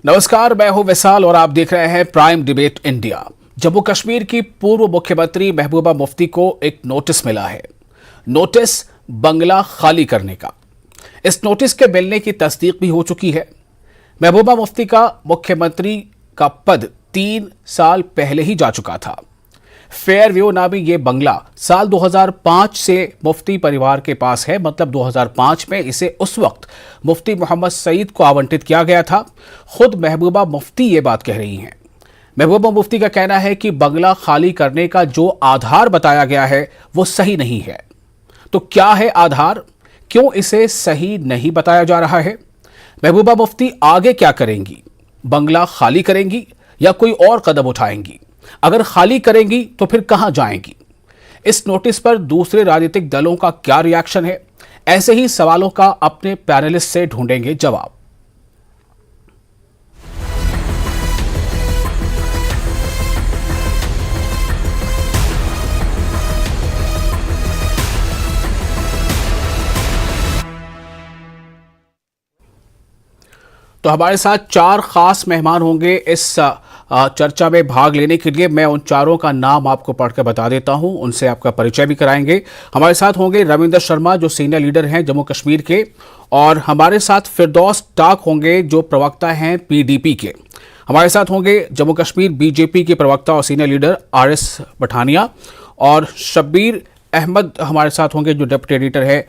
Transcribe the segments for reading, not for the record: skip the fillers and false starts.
नमस्कार, मैं हूं विशाल और आप देख रहे हैं prime debate India. Jammu Kashmir की पूर्व मुख्यमंत्री महबूबा मुफ्ती को एक नोटिस मिला है। नोटिस बंगला खाली करने का। इस नोटिस के मिलने की तस्दीक भी हो चुकी है। महबूबा मुफ्ती का मुख्यमंत्री का पद 3 साल पहले ही जा चुका था। फेयर व्यू नामी ये बंगला साल 2005 से मुफ्ती परिवार के पास है। मतलब 2005 में इसे उस वक्त मुफ्ती मोहम्मद सईद को आवंटित किया गया था। खुद महबूबा मुफ्ती ये बात कह रही हैं। महबूबा मुफ्ती का कहना है कि बंगला खाली करने का जो आधार बताया गया है वो सही नहीं है। तो क्या है आधार? क्यों इसे सही नहीं बताया जा रहा है? महबूबा मुफ्ती आगे क्या करेंगी? बंगला खाली करेंगी या कोई और कदम उठाएंगी? अगर खाली करेंगी तो फिर कहां जाएंगी? इस नोटिस पर दूसरे राजनीतिक दलों का क्या रिएक्शन है? ऐसे ही सवालों का अपने पैनलिस्ट से ढूंढेंगे जवाब। तो हमारे साथ 4 खास मेहमान होंगे इस चर्चा में भाग लेने के लिए। मैं उन चारों का नाम आपको पढ़कर बता देता हूं, उनसे आपका परिचय भी कराएंगे। हमारे साथ होंगे रविंद्र शर्मा, जो सीनियर लीडर हैं जम्मू कश्मीर के, और हमारे साथ फिरदौस टाक होंगे, जो प्रवक्ता हैं पीडीपी के। हमारे साथ होंगे जम्मू कश्मीर बीजेपी के प्रवक्ता और सीनियर लीडर आरएस पठानिया, और शब्बीर अहमद हमारे साथ होंगे, जो डिप्टी एडिटर है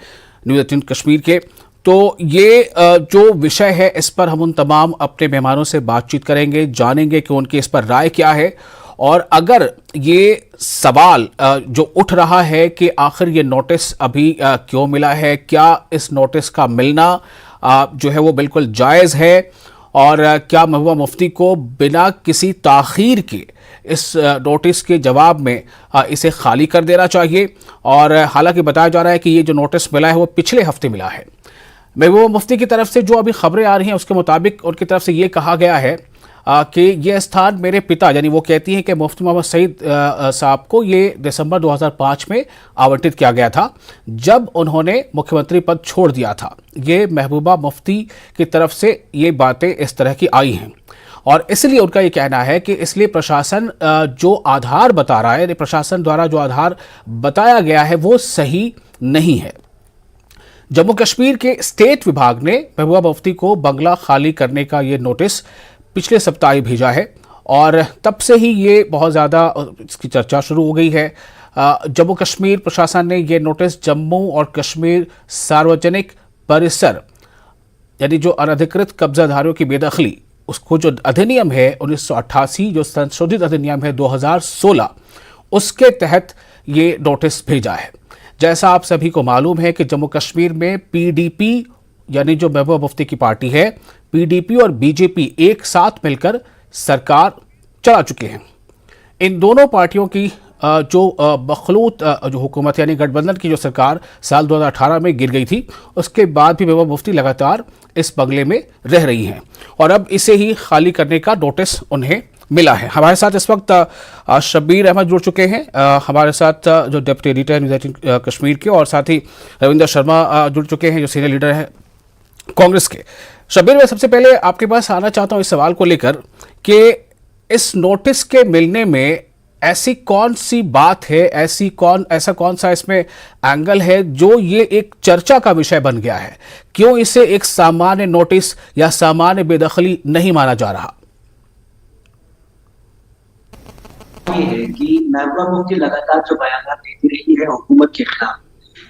न्यूज़ 18 कश्मीर के। तो ये जो विषय है, इस पर हम उन तमाम अपने मेहमानों से बातचीत करेंगे, जानेंगे कि उनकी इस पर राय क्या है। और अगर ये सवाल जो उठ रहा है कि आखिर ये नोटिस अभी क्यों मिला है, क्या इस नोटिस का मिलना जो है वो बिल्कुल जायज़ है, और क्या महबूबा मुफ्ती को बिना किसी ताख़ीर के इस नोटिस के जवाब में इसे खाली कर देना चाहिए। और हालांकि बताया जा रहा है कि ये जो नोटिस मिला है वो पिछले हफ्ते मिला है। महबूबा मुफ्ती की तरफ से जो अभी खबरें आ रही हैं उसके मुताबिक उनकी तरफ से ये कहा गया है कि यह स्थान मेरे पिता, यानी वो कहती हैं कि मुफ्ती मोहम्मद सईद साहब को ये दिसंबर 2005 में आवंटित किया गया था, जब उन्होंने मुख्यमंत्री पद छोड़ दिया था। ये महबूबा मुफ्ती की तरफ से ये बातें इस तरह की आई हैं, और इसलिए उनका ये कहना है कि इसलिए प्रशासन जो आधार बता रहा है, प्रशासन द्वारा जो आधार बताया गया है वो सही नहीं है। जम्मू कश्मीर के स्टेट विभाग ने महबूबा मुफ्ती को बंगला खाली करने का ये नोटिस पिछले सप्ताह ही भेजा है, और तब से ही ये बहुत ज़्यादा इसकी चर्चा शुरू हो गई है। जम्मू कश्मीर प्रशासन ने ये नोटिस जम्मू और कश्मीर सार्वजनिक परिसर, यानी जो अनधिकृत कब्जाधारियों की बेदखली, उसको जो अधिनियम है 1988, जो संशोधित अधिनियम है 2016, उसके तहत ये नोटिस भेजा है। जैसा आप सभी को मालूम है कि जम्मू कश्मीर में पीडीपी, यानी जो महबूबा मुफ्ती की पार्टी है, पीडीपी और बीजेपी एक साथ मिलकर सरकार चला चुके हैं। इन दोनों पार्टियों की जो मखलूत जो हुकूमत, यानी गठबंधन की जो सरकार साल 2018 में गिर गई थी, उसके बाद भी महबूबा मुफ्ती लगातार इस बंगले में रह रही हैं, और अब इसे ही खाली करने का नोटिस उन्हें मिला है। हमारे साथ इस वक्त शब्बीर अहमद जुड़ चुके हैं, हमारे साथ जो डिप्टी एडिटर न्यूज़ 18 कश्मीर के, और साथ ही रविंद्र शर्मा जुड़ चुके हैं, जो सीनियर लीडर हैं कांग्रेस के। शब्बीर, मैं सबसे पहले आपके पास आना चाहता हूं इस सवाल को लेकर कि इस नोटिस के मिलने में ऐसी कौन सी बात है, ऐसा कौन सा इसमें एंगल है जो ये एक चर्चा का विषय बन गया है? क्यों इसे एक सामान्य नोटिस या सामान्य बेदखली नहीं माना जा रहा? ये है कि महबूबा मुफ्ती लगातार जो बयान देती रही है हुकूमत के खिलाफ,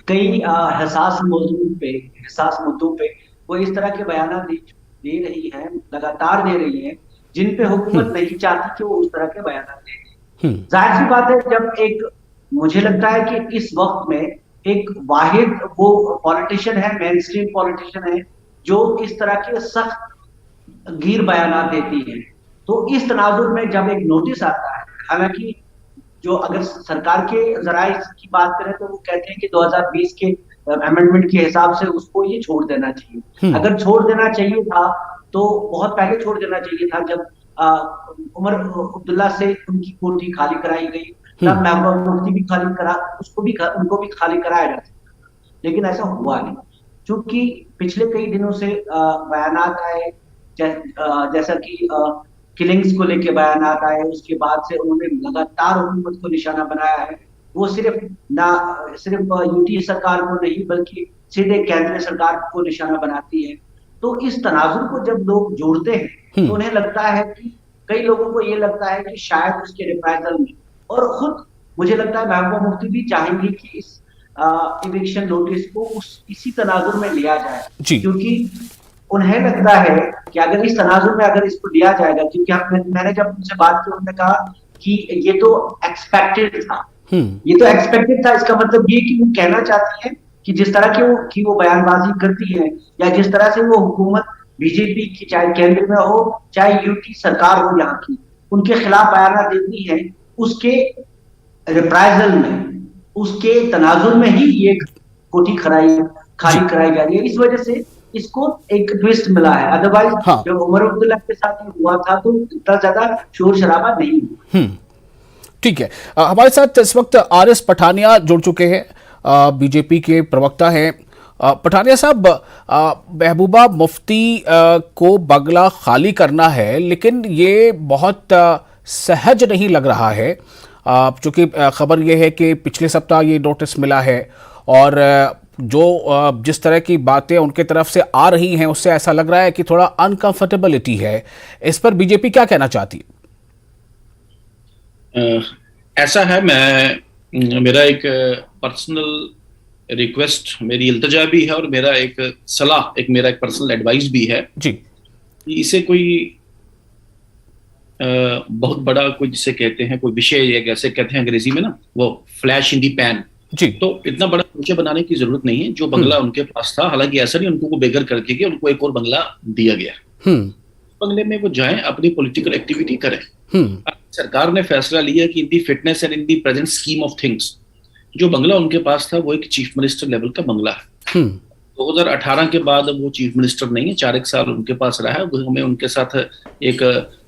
कई हसास मुद्दों पे वो इस तरह के बयान दे रही है, लगातार दे रही है, जिन पे हुकूमत नहीं चाहती कि वो उस तरह के बयान दे। जाहिर सी बात है, जब एक, मुझे लगता है कि इस वक्त में एक वाहिद वो पॉलिटिशियन है, मेन स्ट्रीम पॉलिटिशियन है, जो इस तरह के सख्त गीर बयान देती है। तो इस तनाजुर में जब एक नोटिस आता है, हालांकि जो अगर सरकार के जराये की बात करें तो वो कहते हैं कि 2020 के अमेंडमेंट के हिसाब से उसको ये छोड़ देना चाहिए। अगर छोड़ देना चाहिए था तो बहुत पहले छोड़ देना चाहिए था, जब उमर अब्दुल्ला से उनकी कोठी खाली कराई गई, तब महबूबा मुफ्ती भी खाली करा, उनको भी खाली कराया जा सकता, लेकिन ऐसा हुआ नहीं। क्योंकि पिछले कई दिनों से बयानात आए, जैसा कि किलिंग्स को लेके बयान आए, उसके बाद से उन्होंने लगातार हुकूमत को निशाना बनाया है। वो सिर्फ यूटी सरकार को नहीं बल्कि सीधे केंद्र सरकार को निशाना बनाती है। तो इस तनाजुर को जब लोग जोड़ते हैं तो उन्हें लगता है कि कई लोगों को ये लगता है कि शायद उसके रिप्राइजल में, और खुद मुझे लगता है महबूबा मुफ्ती भी चाहेंगी कि इस इविक्शन नोटिस को इसी तनाजुर में लिया जाए, क्योंकि उन्हें लगता है कि अगर इस तनाजुर में अगर इसको लिया जाएगा, क्योंकि मैंने जब उनसे बात की उन्होंने कहा कि ये तो एक्सपेक्टेड था, ये तो एक्सपेक्टेड था। इसका मतलब ये कि वो कहना चाहती है कि जिस तरह की वो बयानबाजी करती है, या जिस तरह से वो हुकूमत बीजेपी की, चाहे केंद्र में हो चाहे यूटी सरकार हो यहाँ की, उनके खिलाफ बयान देती है, उसके रिप्राइजल में, उसके तनाजुर में ही ये कोठी खाली कराई जा रही है। इस वजह से इसको एक ट्विस्ट मिला है। अदरवाइज जब उमर अब्दुल्ला के साथ हुआ था तो इतना ज्यादा शोर शराबा नहीं हुआ। ठीक है, हमारे साथ इस वक्त आर.एस. पठानिया जुड़ चुके हैं, बीजेपी के प्रवक्ता हैं। पठानिया साहब, महबूबा मुफ्ती को बंगला खाली करना है, लेकिन ये बहुत सहज नहीं लग रहा है, चूंकि खबर ये है कि पिछले सप्ताह ये नोटिस मिला है और जो जिस तरह की बातें उनके तरफ से आ रही हैं उससे ऐसा लग रहा है कि थोड़ा अनकंफर्टेबिलिटी है। इस पर बीजेपी क्या कहना चाहती है? ऐसा है, मेरा एक पर्सनल रिक्वेस्ट, मेरी इल्तजा भी है और मेरा एक सलाह, मेरा एक पर्सनल एडवाइस भी है जी। इसे कोई बहुत बड़ा कोई जिसे कहते हैं कोई विषय, या कैसे कहते हैं अंग्रेजी में ना, वो फ्लैश इन दी पैन जी, तो इतना बड़ा विषय बनाने की जरूरत नहीं है। जो बंगला उनके पास था, हालांकि ऐसा नहीं उनको बेघर करके कि उनको एक और बंगला दिया गया, बंगले में वो जाएं, अपनी पॉलिटिकल एक्टिविटी करें। सरकार ने फैसला लिया कि in the fitness and in the present scheme of things, जो बंगला उनके पास था वो एक चीफ मिनिस्टर लेवल का बंगला है। 2018 के बाद वो चीफ मिनिस्टर नहीं है, 4 साल उनके पास रहा है। हमें उनके साथ एक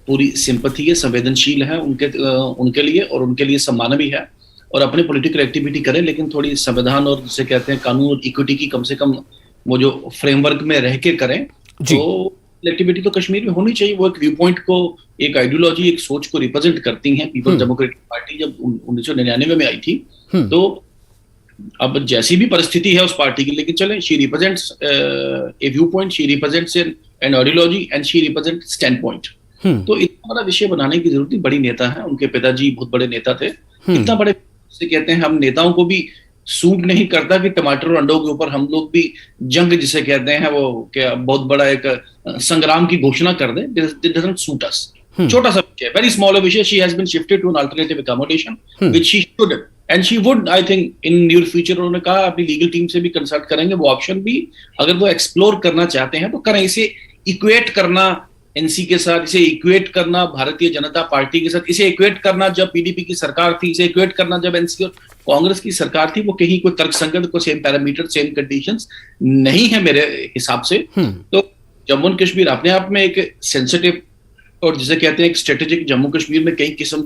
पूरी सिंपैथी है, संवेदनशील है उनके लिए, और उनके लिए सम्मान भी है, और अपनी पॉलिटिकल एक्टिविटी करें, लेकिन थोड़ी संविधान और जिसे कहते हैं कानून और इक्विटी की कम से कम वो जो फ्रेमवर्क में रह के करें। तो एक्टिविटी तो कश्मीर में होनी चाहिए। वो एक व्यू पॉइंट को, एक आइडियोलॉजी, एक सोच को रिप्रेजेंट करती हैं। पीपल्स डेमोक्रेटिक पार्टी जब 1999 में आई थी, तो अब जैसी भी परिस्थिति है उस पार्टी की, लेकिन चले, she represents A view point, she represents an ideology and she represent stand point. तो इतना बड़ा विषय बनाने की जरूरत नहीं, बड़ी नेता है, उनके पिताजी बहुत बड़े नेता थे। इतना बड़े से कहते हैं, हम नेताओं को भी सूट नहीं करता कि टमाटर और अंडों के ऊपर हम लोग भी जंग जिसे कहते हैं वो क्या बहुत बड़ा एक संग्राम की घोषणा कर दें। It doesn't suit us। छोटा सा विषय, वेरी स्मॉल विषय, she has been shifted to an alternative accommodation which she should and she would, I think in near future. उन्होंने कहा अपनी लीगल टीम से भी कंसल्ट करेंगे, वो ऑप्शन भी अगर वो एक्सप्लोर करना चाहते हैं तो करें। इसे इक्वेट करना एनसी के साथ, इसे इक्वेट करना भारतीय जनता पार्टी के साथ, इसे इक्वेट करना जब पीडीपी की सरकार थी, इसे इक्वेट करना जब एनसी और कांग्रेस की सरकार थी, वो कहीं कोई तर्कसंगत, को सेम पैरामीटर, सेम कंडीशंस नहीं है मेरे हिसाब से। तो जम्मू एंड कश्मीर अपने आप में एक सेंसिटिव और जिसे कहते हैं एक स्ट्रेटेजिक, जम्मू कश्मीर में कई किस्म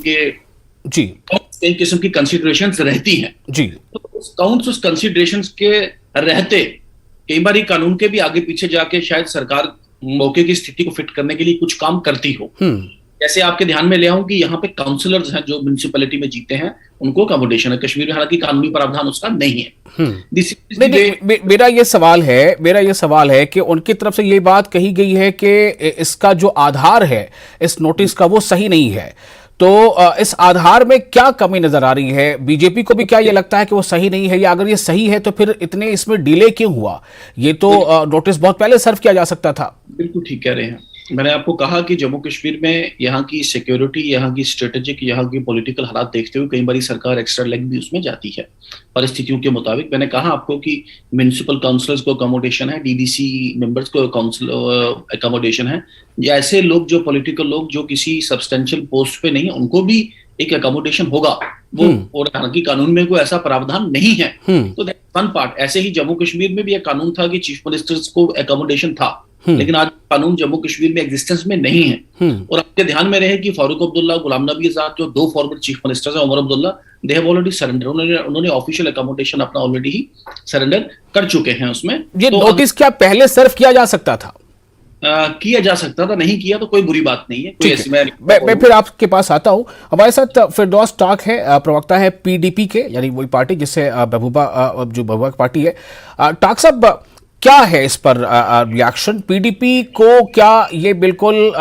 की कंसिडरेशंस रहती हैं जी। तो उस कंसिडरेशंस के रहते कई बार कानून के भी आगे पीछे जाके शायद सरकार मौके की स्थिति को फिट करने के लिए कुछ काम करती हो। जैसे आपके ध्यान में ले आऊं कि यहाँ पे काउंसलर्स हैं जो म्युनिसिपैलिटी में जीते हैं, उनको अकोमोडेशन है। कश्मीर में हालांकि कानूनी प्रावधान उसका नहीं है। मेरा ये सवाल है कि उनकी तरफ से ये बात कही गई है कि इसका जो आधार है इस नोटिस का वो सही नहीं है, तो इस आधार में क्या कमी नजर आ रही है? बीजेपी को भी क्या ये लगता है कि वो सही नहीं है, या अगर ये सही है तो फिर इतने इसमें डिले क्यों हुआ? ये तो नोटिस बहुत पहले सर्व किया जा सकता था। बिल्कुल ठीक कह रहे हैं। मैंने आपको कहा कि जम्मू कश्मीर में यहाँ की सिक्योरिटी, यहाँ की स्ट्रेटेजिक, यहाँ की पॉलिटिकल हालात देखते हुए कई बार सरकार एक्स्ट्रा लेग भी उसमें जाती है परिस्थितियों के मुताबिक। मैंने कहा आपको कि म्युनिसिपल काउंसिलर्स को अकोमोडेशन है, डीडीसी मेंबर्स को काउंसिल अकोमोडेशन है। ऐसे लोग, जो पॉलिटिकल लोग जो किसी सब्सटेंशियल पोस्ट पे नहीं है, उनको भी एक अकोमोडेशन होगा वो, और हालांकि कानून में कोई ऐसा प्रावधान नहीं है। तो दैट्स वन पार्ट। ऐसे ही जम्मू कश्मीर में भी एक कानून था कि चीफ मिनिस्टर्स को अकोमोडेशन था, लेकिन आज कानून जम्मू कश्मीर में एग्जिस्टेंस में नहीं है। और आपके ध्यान में रहे कि फारूक अब्दुल्ला, गुलाम नबी आजाद, जो 2 फॉर्मर चीफ मिनिस्टर्स हैं, Omar Abdullah, they have already surrender. उन्होंने ऑफिशियल अकोमोडेशन अपना ऑलरेडी ही सरेंडर कर चुके हैं उसमें। ये नोटिस क्या पहले सर्व किया जा सकता था? किया जा सकता था, नहीं किया तो कोई बुरी बात नहीं है, कोई ऐसी मैं फिर आपके पास आता हूं। हमारे साथ फिरदौस टाक है, प्रवक्ता है पीडीपी के, यानी वही पार्टी जिससे महबूबा जो महबूबा की पार्टी है। टाक साहब, क्या है इस पर रिएक्शन? पीडीपी को क्या ये बिल्कुल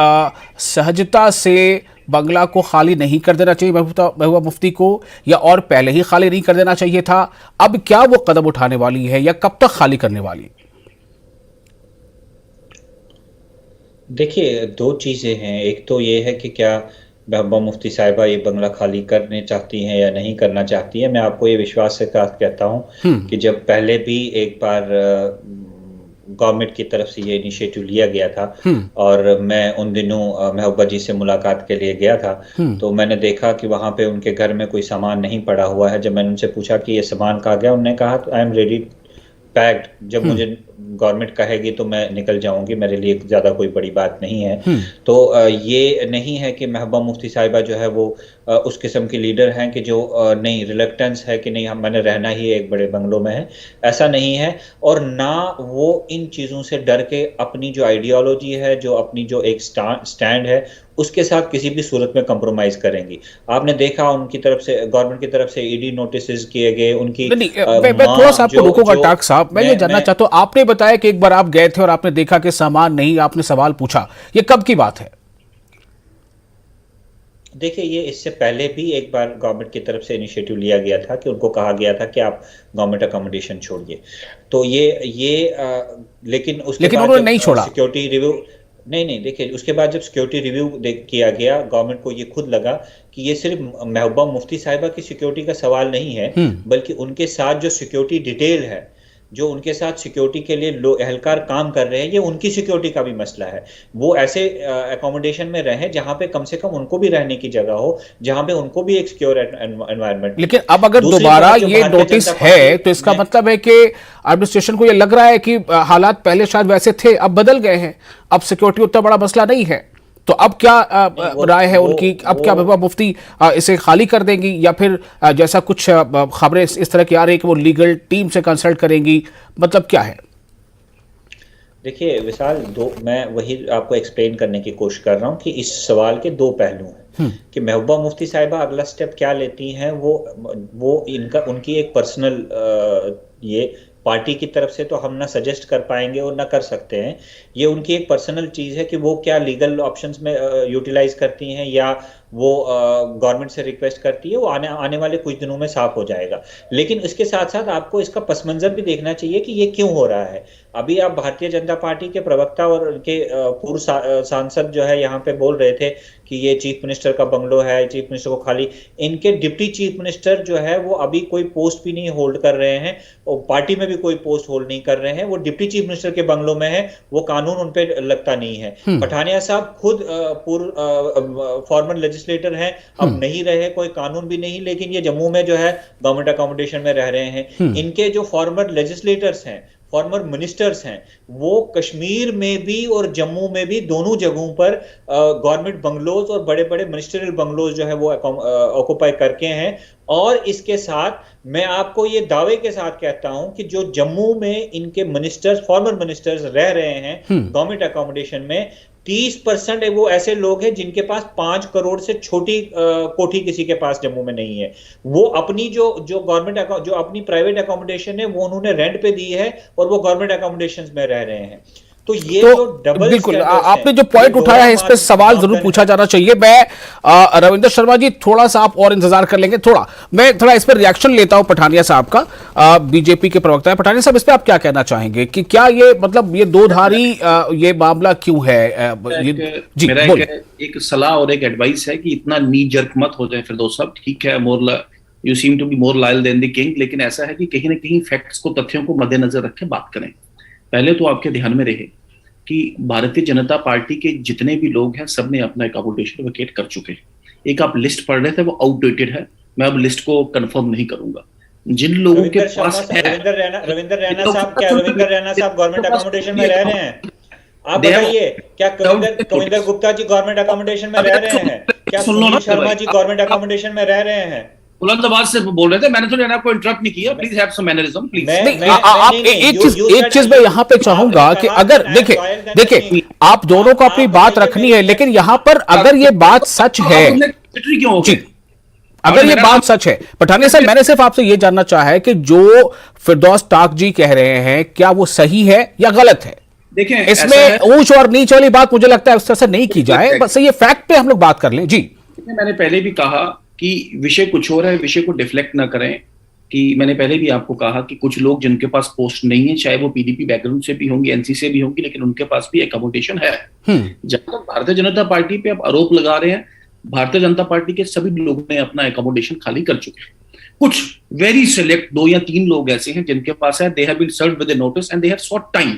सहजता से बंगला को खाली नहीं कर देना चाहिए महबूबा मुफ्ती को, या और पहले ही खाली नहीं कर देना चाहिए था? अब क्या वो कदम उठाने वाली है या कब तक खाली करने वाली है? देखिए, दो चीज़ें हैं। एक तो ये है कि क्या महबूबा मुफ्ती साहिबा ये बंगला खाली करने चाहती हैं या नहीं करना चाहती हैं। मैं आपको ये विश्वास के साथ कहता हूँ कि जब पहले भी एक बार गवर्नमेंट की तरफ से ये इनिशिएटिव लिया गया था और मैं उन दिनों महबूबा जी से मुलाकात के लिए गया था, तो मैंने देखा कि वहाँ पे उनके घर में कोई सामान नहीं पड़ा हुआ है। जब मैंने उनसे पूछा कि ये सामान कहाँ गया, उन्होंने कहा आई एम रेडी पैक्ड, जब मुझे गवर्नमेंट कहेगी तो मैं निकल जाऊंगी, मेरे लिए ज़्यादा कोई बड़ी बात नहीं है। तो ये नहीं है कि महबूबा मुफ्ती साहिबा जो है वो उस किस्म की लीडर हैं कि जो नहीं रिलक्टेंस है कि नहीं मैंने रहना ही एक बड़े बंगलों में है, ऐसा नहीं है। और ना वो इन चीज़ों से डर के अपनी जो आइडियोलॉजी है, जो अपनी जो एक स्टैंड है, उसके साथ किसी भी सूरत में कंप्रोमाइज करेंगी। आपने देखा उनकी तरफ से, गवर्नमेंट की तरफ से ईडी नोटिस किए गए उनकी। मैं थोड़ा सा आपको रोकूंगा टाक साहब, मैं ये जानना चाहता हूँ, आपने बताया कि एक बार आप गए थे और आपने देखा कि सामान नहीं, आपने सवाल पूछा, ये कब की बात है? देखिए, ये इससे पहले भी एक बार गवर्नमेंट की तरफ से इनिशिएटिव लिया गया था कि उनको कहा गया था कि आप गवर्नमेंट अकोमोडेशन छोड़िए। तो लेकिन उसके बाद उन्होंने नहीं छोड़ा। सिक्योरिटी रिव्यू नहीं, देखिए उसके बाद जब सिक्योरिटी रिव्यू किया गया, गवर्नमेंट को ये खुद लगा कि ये सिर्फ महबूबा मुफ्ती साहिबा की सिक्योरिटी का सवाल नहीं है, बल्कि उनके साथ जो सिक्योरिटी डिटेल है, जो उनके साथ सिक्योरिटी के लिए एहलकार काम कर रहे हैं, ये उनकी सिक्योरिटी का भी मसला है। वो ऐसे अकोमोडेशन में रहें जहां पे कम से कम उनको भी रहने की जगह हो, जहां पे उनको भी एक सिक्योर एनवायरनमेंट। लेकिन अब अगर दोबारा ये नोटिस है तो इसका मतलब है कि एडमिनिस्ट्रेशन को ये लग रहा है कि हालात पहले शायद वैसे थे, अब बदल गए हैं, अब सिक्योरिटी उतना बड़ा मसला नहीं है। तो अब क्या राय है उनकी? अब क्या महबूबा मुफ्ती इसे खाली कर देंगी, या फिर जैसा कुछ खबरें इस तरह की आ रही है कि वो लीगल टीम से कंसल्ट करेंगी? मतलब क्या है? देखिए विशाल, मैं वही आपको एक्सप्लेन करने की कोशिश कर रहा हूँ कि इस सवाल के दो पहलू हैं कि महबूबा मुफ्ती साहिबा अगला स्टेप क्या लेती हैं। वो उनकी एक पर्सनल ये पार्टी की तरफ से तो हम ना सजेस्ट कर पाएंगे और ना कर सकते हैं। ये उनकी एक पर्सनल चीज़ है कि वो क्या लीगल ऑप्शंस में यूटिलाइज करती हैं या वो गवर्नमेंट से रिक्वेस्ट करती है, वो आने वाले कुछ दिनों में साफ हो जाएगा। लेकिन इसके साथ साथ आपको इसका पस मंजर भी देखना चाहिए कि ये क्यों हो रहा है। अभी आप भारतीय जनता पार्टी के प्रवक्ता और उनके पूर्व सांसद जो है यहाँ पे बोल रहे थे कि ये चीफ मिनिस्टर का बंगलो है, चीफ मिनिस्टर को खाली। इनके डिप्टी चीफ मिनिस्टर जो है वो अभी कोई पोस्ट भी नहीं होल्ड कर रहे हैं और पार्टी में भी कोई पोस्ट होल्ड नहीं कर रहे हैं। वो डिप्टी चीफ मिनिस्टर के बंगलों में है, वो कानून उन पे लगता नहीं है। पठानिया साहब खुद पूर्व फॉर्मर लेजिस्लेटर हैं, अब नहीं रहे, कोई कानून भी नहीं, लेकिन ये जम्मू में जो है गवर्नमेंट अकोमोडेशन में रह रहे हैं। इनके जो फॉर्मर लेजिस्लेटर्स हैं, फॉर्मर मिनिस्टर्स हैं, वो कश्मीर में भी और जम्मू में भी दोनों जगहों पर गवर्नमेंट बंगलोज और बड़े बड़े मिनिस्ट्रियल बंगलोज जो है वो ऑक्युपाई करके हैं। और इसके साथ मैं आपको ये दावे के साथ कहता हूं कि जो जम्मू में इनके मिनिस्टर्स, फॉर्मर मिनिस्टर्स रह रहे हैं गवर्नमेंट अकोमोडेशन में, 30% वो ऐसे लोग हैं जिनके पास 5 करोड़ से छोटी कोठी किसी के पास जम्मू में नहीं है। वो अपनी जो गवर्नमेंट जो अपनी प्राइवेट अकोमोडेशन है वो उन्होंने रेंट पे दी है और वो गवर्नमेंट अकोमोडेशन में रह रहे हैं। तो ये जो डबल बिल्कुल आपने जो पॉइंट उठाया है इस पे सवाल जरूर पूछा जाना चाहिए। मैं रविंदर शर्मा जी, थोड़ा सा आप और इंतजार कर लेंगे, मैं थोड़ा इस पर रिएक्शन लेता हूं पठानिया साहब का। बीजेपी के प्रवक्ता है पठानिया साहब, इस पे आप क्या कहना चाहेंगे कि क्या ये मतलब ये दो धारी ये मामला क्यों है? मेरा एक सलाह और एक एडवाइस है कि इतना नी जर्क मत हो जाए फिरदौस साहब। ठीक है, you seem to be more loyal than the king, लेकिन ऐसा है कि कहीं ना कहीं फैक्ट्स को, तथ्यों को मद्देनजर रख के बात करें। पहले तो आपके ध्यान में रहे कि भारतीय जनता पार्टी के जितने भी लोग हैं सब ने अपना अकोमोडेशन वेकेट कर चुके हैं। एक आप लिस्ट पढ़ रहे थे, वो आउटडेटेड है, मैं अब लिस्ट को कंफर्म नहीं करूंगा। जिन लोगों के पास है, रविंदर रैना साहब गवर्नमेंट अकोमोडेशन में रह रहे हैं। आप बताइए, क्या कविंदर गुप्ता जी गवर्नमेंट अकोमोडेशन में रह रहे हैं? क्या सुनील शर्मा जी गवर्नमेंट अकोमोडेशन में रह रहे हैं? बुलंदबाज से बोल रहे थे, मैंने तो आपको इंटरप्ट नहीं किया। Please have some mannerism please. एक चीज मैं यहाँ पे चाहूंगा कि अगर देखिए देखिए, आप दोनों को अपनी बात रखनी है, लेकिन यहां पर अगर ये बात सच है, जी, अगर ये बात सच है, पठानिया साहब, मैंने सिर्फ आपसे ये जानना चाहा है कि जो फिरदौस टाक जी कह रहे हैं, क्या वो सही है या गलत है? देखिए, इसमें ऊंच और नीच वाली बात मुझे लगता है उस तरह से नहीं की जाए, बस ये फैक्ट पे हम लोग बात कर लें। जी, मैंने पहले भी कहा कि विषय कुछ और है, विषय को डिफ्लेक्ट ना करें। कि मैंने पहले भी आपको कहा कि कुछ लोग जिनके पास पोस्ट नहीं है, चाहे वो पीडीपी बैकग्राउंड से भी होंगे, एनसी से भी होंगी, लेकिन उनके पास भी एकोमोडेशन है। जब तक भारतीय जनता पार्टी पे आप आरोप लगा रहे हैं, भारतीय जनता पार्टी के सभी लोगों ने अपना एकोमोडेशन खाली कर चुके हैं। कुछ वेरी सिलेक्ट 2 या 3 लोग ऐसे हैं जिनके पास है, they have been served with a notice and they have sought time.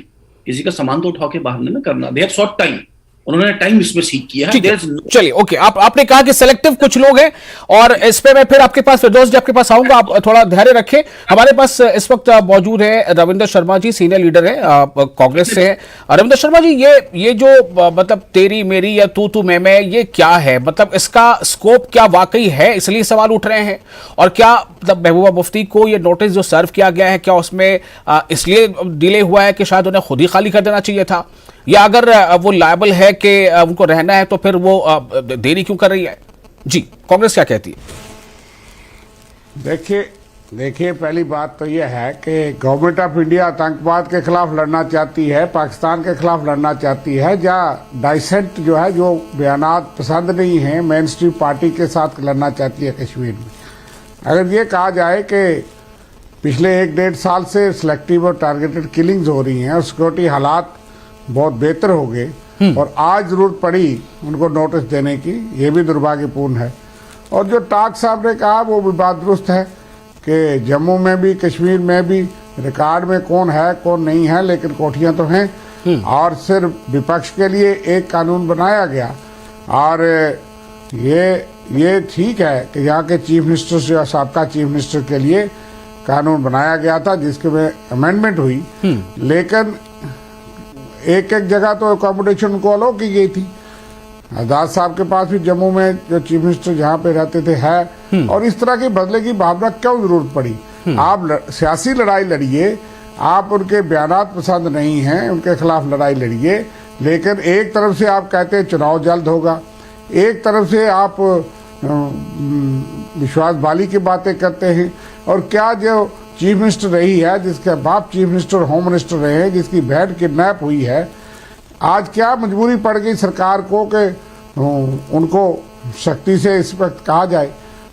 किसी का सामान तो उठा के बाहर नहीं करना, दे हैव सॉट टाइम, उन्होंने टाइम इसमें सीख किया है। चलिए, ओके, आपने कहा कि सिलेक्टिव कुछ लोग हैं, और इस पे मैं फिर आपके पास, फिरदौस जी आपके पास आऊंगा, आप थोड़ा धैर्य रखें। हमारे पास इस वक्त मौजूद है रविंद्र शर्मा जी, सीनियर लीडर है, कांग्रेस से है। रविंद्र शर्मा जी, ये जो मतलब तेरी मेरी या तू मैं, ये क्या है? मतलब इसका स्कोप क्या वाकई है, इसलिए सवाल उठ रहे हैं? और क्या मतलब महबूबा मुफ्ती को ये नोटिस जो सर्व किया गया है, क्या उसमें इसलिए डिले हुआ है कि शायद उन्हें खुद ही खाली कर देना चाहिए था, या अगर वो लायबल है कि उनको रहना है तो फिर वो देरी क्यों कर रही है? जी, कांग्रेस क्या कहती है? देखिए, पहली बात तो यह है कि गवर्नमेंट ऑफ इंडिया आतंकवाद के खिलाफ लड़ना चाहती है, पाकिस्तान के खिलाफ लड़ना चाहती है, जहाँ डाइसेंट जो है, जो बयानात पसंद नहीं है, मेन स्ट्रीम पार्टी के साथ लड़ना चाहती है कश्मीर में। अगर ये कहा जाए कि पिछले 1-1.5 साल से सिलेक्टिव और टारगेटेड किलिंग्स हो रही हैं और सिक्योरिटी हालात बहुत बेहतर हो गए और आज जरूरत पड़ी उनको नोटिस देने की, ये भी दुर्भाग्यपूर्ण है। और जो टाक साहब ने कहा वो भी बात दुरुस्त है कि जम्मू में भी कश्मीर में भी रिकॉर्ड में कौन है कौन नहीं है, लेकिन कोठियां तो हैं। और सिर्फ विपक्ष के लिए एक कानून बनाया गया, और ये ठीक है कि यहाँ के चीफ मिनिस्टर से, साबका चीफ मिनिस्टर के लिए कानून बनाया गया था जिसके में अमेंडमेंट हुई, लेकिन एक जगह तो अकोमोडेशन को अलाउ की गई थी। आजाद साहब के पास भी जम्मू में जो चीफ मिनिस्टर जहाँ पे रहते थे है, और इस तरह की बदले की भावना क्यों जरूरत पड़ी? आप सियासी लड़ाई लड़िए, आप उनके बयानात पसंद नहीं हैं, उनके खिलाफ लड़ाई लड़िए, लेकिन एक तरफ से आप कहते हैं चुनाव जल्द होगा, एक तरफ से आप विश्वास बाली की बातें करते हैं। और क्या जो चीफ मिनिस्टर रही है, जिसके बाप चीफ मिनिस्टर होम मिनिस्टर रहे हैं, जिसकी बहन किडनैप हुई है, आज क्या मजबूरी पड़ गई सरकार को कि उनको सख्ती से इस वक्त कहा जाए?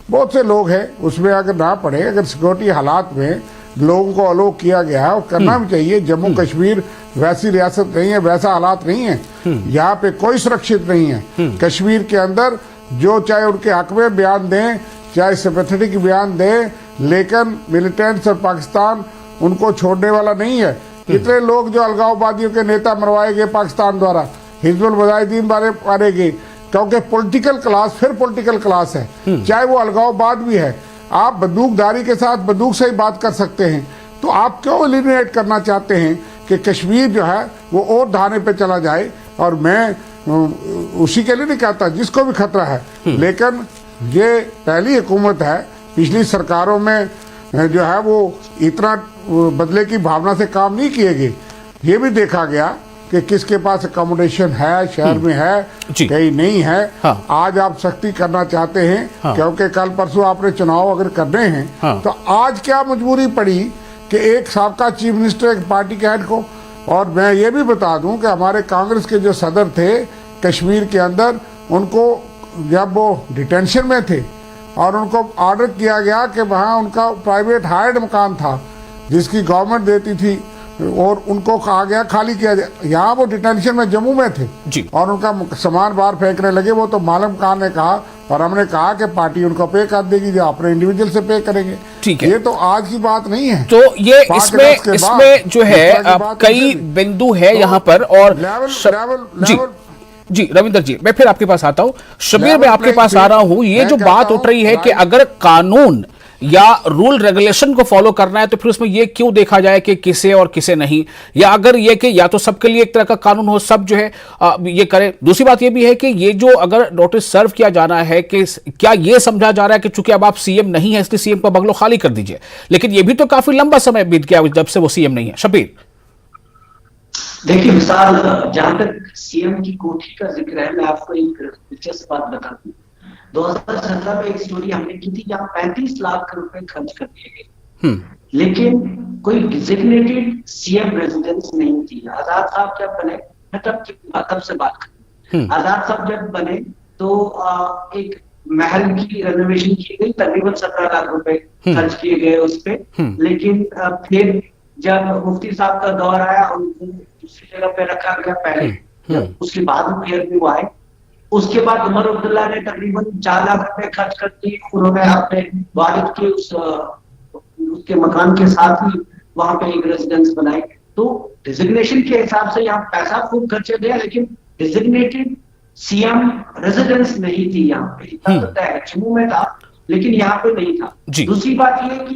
बहुत से लोग हैं उसमें, अगर ना पड़े, अगर सिक्योरिटी हालात में लोगों को अलो किया गया है और करना भी चाहिए। जम्मू कश्मीर वैसी रियासत नहीं है, वैसा हालात नहीं है, यहाँ पे कोई सुरक्षित नहीं है। कश्मीर के अंदर जो चाहे उनके हक में बयान दें, चाहे सिंपैथेटिक बयान दें, लेकिन मिलिटेंट्स और पाकिस्तान उनको छोड़ने वाला नहीं है। इतने लोग जो अलगाववादियों के नेता मरवाए गए पाकिस्तान द्वारा, हिजबुल मुजाहिदीन मारे गए, क्योंकि पॉलिटिकल क्लास फिर पॉलिटिकल क्लास है, चाहे वो अलगाववाद भी है। आप बंदूकधारी के साथ बंदूक से ही बात कर सकते हैं, तो आप क्यों एलिमिनेट करना चाहते हैं कि कश्मीर जो है वो और धाने पे चला जाए? और मैं उसी के लिए नहीं कहता, जिसको भी खतरा है, लेकिन ये पहली हुकूमत है, पिछली सरकारों में जो है वो इतना बदले की भावना से काम नहीं किए गए। ये भी देखा गया कि किसके पास अकोमोडेशन है, शहर में है, कहीं नहीं है। हाँ। आज आप सख्ती करना चाहते हैं, हाँ। क्योंकि कल परसों आपने चुनाव अगर करने हैं, हाँ। तो आज क्या मजबूरी पड़ी कि एक साबका चीफ मिनिस्टर, एक पार्टी के हेड को। और मैं ये भी बता दूं कि हमारे कांग्रेस के जो सदर थे कश्मीर के अंदर, उनको जब वो डिटेंशन में थे और उनको ऑर्डर किया गया कि वहाँ उनका प्राइवेट हायर्ड मकान था जिसकी गवर्नमेंट देती थी, और उनको कहा गया खाली किया जाए। यहाँ वो डिटेंशन में जम्मू में थे जी। और उनका सामान बाहर फेंकने लगे। वो तो मालूम खान ने कहा, और हमने कहा कि पार्टी उनको पे कर देगी, जो अपने इंडिविजुअल से पे करेंगे। ठीक है, ये तो आज की बात नहीं है। तो ये इसमें जो है कई बिंदु है यहाँ पर। और जी रविंदर जी, मैं फिर आपके पास आता हूँ। शबीर, मैं आपके पास आ रहा हूँ। ये जो बात उठ रही है कि अगर कानून या रूल रेगुलेशन को फॉलो करना है तो फिर उसमें ये क्यों देखा जाए कि किसे और किसे नहीं, या अगर ये कि या तो सबके लिए एक तरह का कानून हो, सब जो है ये करें। दूसरी बात ये भी है कि ये जो अगर नोटिस सर्व किया जाना है, कि क्या ये समझा जा रहा है कि चूंकि अब आप सीएम नहीं है इसलिए सीएम का बंगलो खाली कर दीजिए, लेकिन ये भी तो काफी लंबा समय बीत गया जब से वो सीएम नहीं है। शबीर, देखिए विशाल, जहां तक सीएम की कोठी का जिक्र है, मैं आपको एक दिलचस्प बात बता दूं। 2017 में एक स्टोरी हमने की थी जहां 35 लाख रुपए खर्च कर दिए गए, लेकिन कोई डिजिग्नेटेड सीएम रेजिडेंस नहीं थी। आजाद साहब जब बने, मैं तब से बात करूं, आजाद साहब जब बने तो एक महल की रेनोवेशन की गई, तकरीबन 17 लाख रुपए खर्च किए गए उस पे। लेकिन फिर जब मुफ्ती साहब का दौर आया, उनको दूसरी जगह पे रखा गया पहले, जब उसके बाद फिर भी वो आए। उसके बाद उमर अब्दुल्ला ने तकरीबन 4 लाख रुपए खर्च कर दिए। उन्होंने अपने वालिद के उसके मकान के साथ ही वहां पे एक रेजिडेंस बनाई। तो डिजिग्नेशन के हिसाब से यहाँ पैसा खूब खर्चा गया, लेकिन डिजिग्नेटेड सीएम रेजिडेंस नहीं थी यहाँ पे। इतना तो तय है, जम्मू में था लेकिन यहाँ पे नहीं था। दूसरी बात यह कि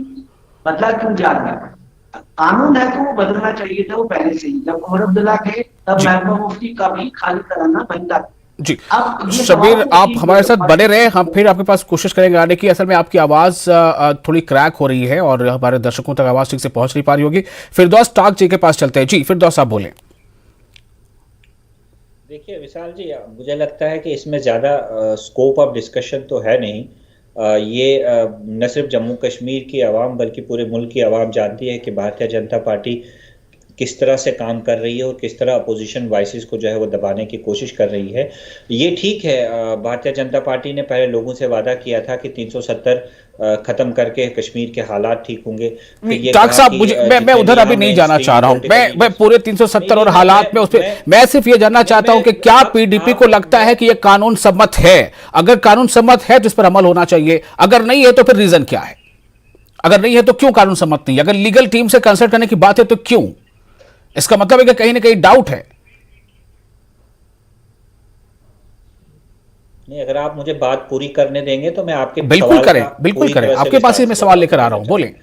बदला क्यों जा रहा है, कानून है तो वो बदलना चाहिए था वो पहले से ही। जब उमर अब्दुल्ला के तब महबूबा मुफ्ती का भी खाली कराना बनता। जी शबीर, आप हमारे साथ बने रहे, हम फिर आपके पास कोशिश करेंगे आने की। असल में आपकी आवाज थोड़ी क्रैक हो रही है और हमारे दर्शकों तक आवाज ठीक से पहुंच नहीं पा रही होगी। फिरदौस टाक जी के पास चलते हैं। जी फिरदौस, आप बोलें। देखिए विशाल जी, मुझे लगता है कि इसमें ज़्यादा स्कोप ऑफ डिस्कशन तो है नहीं। ये न सिर्फ जम्मू कश्मीर की आवाम बल्कि पूरे मुल्क की आवाम जानती है कि भारतीय जनता पार्टी किस तरह से काम कर रही है और किस तरह अपोजिशन वॉइसेस को जो है वो दबाने की कोशिश कर रही है। ये ठीक है, भारतीय जनता पार्टी ने पहले लोगों से वादा किया था कि 370 खत्म करके कश्मीर के हालात ठीक होंगे। टाक साहब, मैं उधर अभी नहीं जाना चाह रहा हूं। मैं पूरे 370 और हालात में उस पर, मैं सिर्फ ये जानना चाहता हूं कि क्या पीडीपी को लगता है कि ये कानून सम्मत है? अगर कानून सम्मत है तो इस पर अमल होना चाहिए, अगर नहीं है तो फिर रीजन क्या है? अगर नहीं है तो क्यों कानून सम्मत नहीं? अगर लीगल टीम से कंसल्ट करने की बात है तो क्यों? इसका मतलब है कि कहीं ना कहीं डाउट है। नहीं, अगर आप मुझे बात पूरी करने देंगे तो मैं आपके बिल्कुल करें, बिल्कुल करें, आपके पास ही मैं सवाल लेकर आ रहा हूं, बोलें।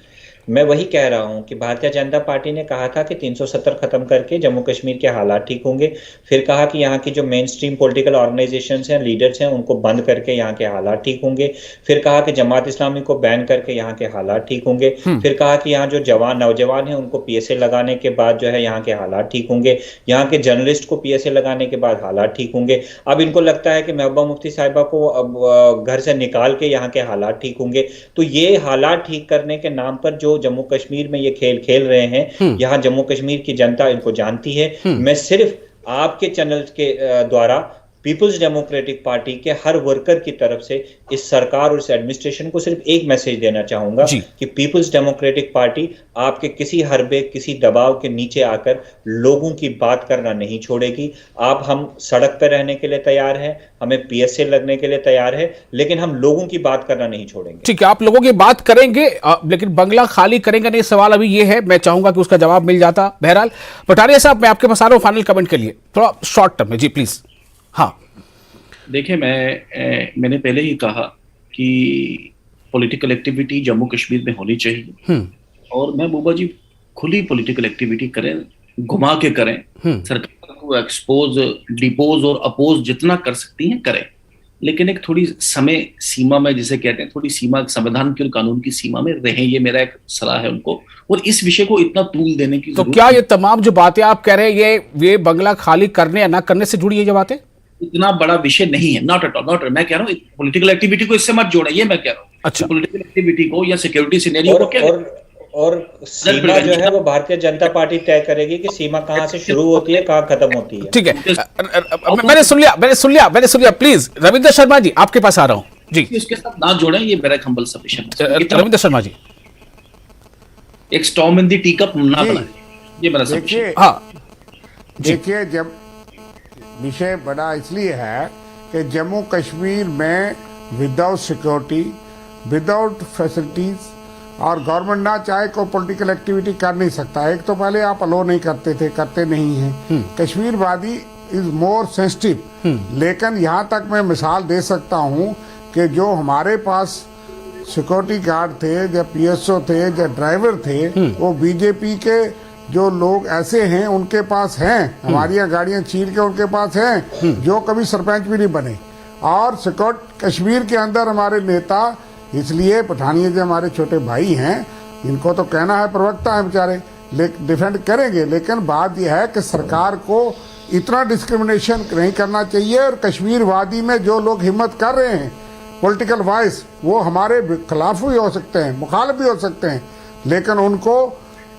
मैं वही कह रहा हूं कि भारतीय जनता पार्टी ने कहा था कि 370 खत्म करके जम्मू कश्मीर के हालात ठीक होंगे। फिर कहा कि यहाँ की जो मेन स्ट्रीम पॉलिटिकल ऑर्गेनाइजेशंस हैं, लीडर्स हैं, उनको बंद करके यहाँ के हालात ठीक होंगे। फिर कहा कि जमात इस्लामी को बैन करके यहाँ के हालात ठीक होंगे। फिर कहा कि यहाँ जो नौजवान हैं उनको पीएसए लगाने के बाद जो है यहाँ के हालात ठीक होंगे। यहाँ के जर्नलिस्ट को पीएसए लगाने के बाद हालात ठीक होंगे। अब इनको लगता है कि महबूबा मुफ्ती साहिबा को अब घर से निकाल के यहाँ के हालात ठीक होंगे। तो ये हालात ठीक करने के नाम पर जो जम्मू कश्मीर में ये खेल खेल रहे हैं, यहां जम्मू कश्मीर की जनता इनको जानती है। मैं सिर्फ आपके चैनल के द्वारा पीपल्स डेमोक्रेटिक पार्टी के हर वर्कर की तरफ से इस सरकार और इस एडमिनिस्ट्रेशन को सिर्फ एक मैसेज देना चाहूंगा कि पीपल्स डेमोक्रेटिक पार्टी आपके किसी हरबे, किसी दबाव के नीचे आकर लोगों की बात करना नहीं छोड़ेगी। हम सड़क पर रहने के लिए तैयार हैं, हमें पीएसए लगने के लिए तैयार है, लेकिन हम लोगों की बात करना नहीं छोड़ेंगे। ठीक है, आप लोगों की बात करेंगे लेकिन बंगला खाली करेंगे नहीं, सवाल अभी ये है। मैं चाहूंगा कि उसका जवाब मिल जाता। बहरहाल पठानिया साहब, मैं आपके पास आ रहा हूं फाइनल कमेंट के लिए, थोड़ा शॉर्ट टर्म में। जी प्लीज। हाँ देखिए, मैंने पहले ही कहा कि पॉलिटिकल एक्टिविटी जम्मू कश्मीर में होनी चाहिए और महबूबा जी खुली पॉलिटिकल एक्टिविटी करें, घुमा के करें, सरकार को एक्सपोज, डिपोज और अपोज जितना कर सकती हैं करें, लेकिन एक थोड़ी समय सीमा में, जिसे कहते हैं थोड़ी सीमा, संविधान की और कानून की सीमा में रहें। ये मेरा एक सलाह है उनको, और इस विषय को इतना तूल देने की तो क्या ये तमाम जो बातें आप कह रहे हैं ये बंगला खाली करने या ना करने से जुड़ी है ये बातें? इतना बड़ा विषय नहीं है, नॉट एट ऑल। मैं कह रहा हूँ पॉलिटिकल एक्टिविटी को इससे मत जोड़े, ये मैं कह रहा हूँ। अच्छा, पॉलिटिकल एक्टिविटी को या सिक्योरिटी सिनेरियो को क्या और सीमा जो है वो भारतीय जनता पार्टी तय करेगी कि सीमा कहां से शुरू होती है, कहां खत्म होती है। ठीक है, मैंने सुन लिया। प्लीज रविंद्र शर्मा जी, आपके पास आ रहा हूं। जी, इसके साथ ना जोड़ें, ये मेरा हम्बल सजेशन। रविंद्र शर्मा जी, एक storm in the tea cup ना बनाएं, ये मेरा सजेशन। हाँ देखिए, जब विषय बड़ा इसलिए है कि जम्मू कश्मीर में विदाउट सिक्योरिटी, विदाउट फैसिलिटीज और गवर्नमेंट ना चाहे कोई पॉलिटिकल एक्टिविटी कर नहीं सकता। एक तो पहले आप अलो नहीं करते थे, करते नहीं हैं। कश्मीर वादी इज मोर सेंसिटिव, लेकिन यहाँ तक मैं मिसाल दे सकता हूँ कि जो हमारे पास सिक्योरिटी गार्ड थे, या पीएसओ थे, या ड्राइवर थे, वो बीजेपी के जो लोग ऐसे हैं उनके पास हैं। हमारी यहाँ गाड़ियां छीन के उनके पास हैं, जो कभी सरपंच भी नहीं बने। और सिक्योरिटी कश्मीर के अंदर हमारे नेता, इसलिए पठानिया जी हमारे छोटे भाई हैं, इनको तो कहना है प्रवक्ता है बेचारे, डिफेंड करेंगे, लेकिन बात यह है कि सरकार को इतना डिस्क्रिमिनेशन नहीं करना चाहिए। और कश्मीर वादी में जो लोग हिम्मत कर रहे हैं पॉलिटिकल वाइज, वो हमारे खिलाफ भी हो सकते हैं, मुखालिफ भी हो सकते हैं, लेकिन उनको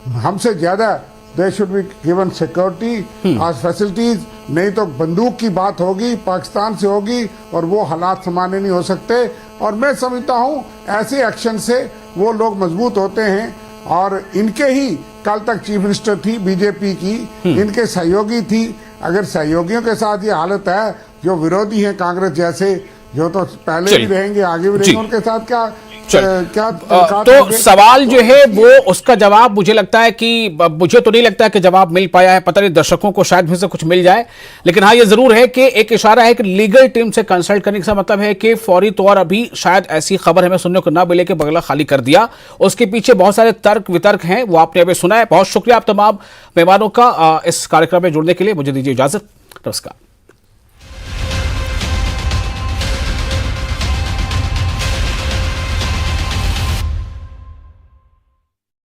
हमसे ज्यादा they should be given security आज फैसिलिटीज, नहीं तो बंदूक की बात होगी, पाकिस्तान से होगी और वो हालात सामान्य नहीं हो सकते। और मैं समझता हूँ ऐसे एक्शन से वो लोग मजबूत होते हैं। और इनके ही कल तक चीफ मिनिस्टर थी बीजेपी की, इनके सहयोगी थी। अगर सहयोगियों के साथ ये हालत है, जो विरोधी हैं कांग्रेस जैसे, जो तो पहले भी रहेंगे आगे भी रहेंगे, उनके साथ क्या तो सवाल जो है वो उसका जवाब मुझे लगता है कि मुझे तो नहीं लगता है कि जवाब मिल पाया है। पता नहीं दर्शकों को शायद भी से कुछ मिल जाए, लेकिन हाँ ये जरूर है कि एक इशारा है कि लीगल टीम से कंसल्ट करने का मतलब है कि फौरी तौर अभी शायद ऐसी खबर हमें सुनने को ना मिले कि बंगला खाली कर दिया। उसके पीछे बहुत सारे तर्क वितर्क हैं, वो आपने अभी सुना है। बहुत शुक्रिया आप तमाम मेहमानों का इस कार्यक्रम में जुड़ने के लिए। मुझे दीजिए इजाजत, नमस्कार।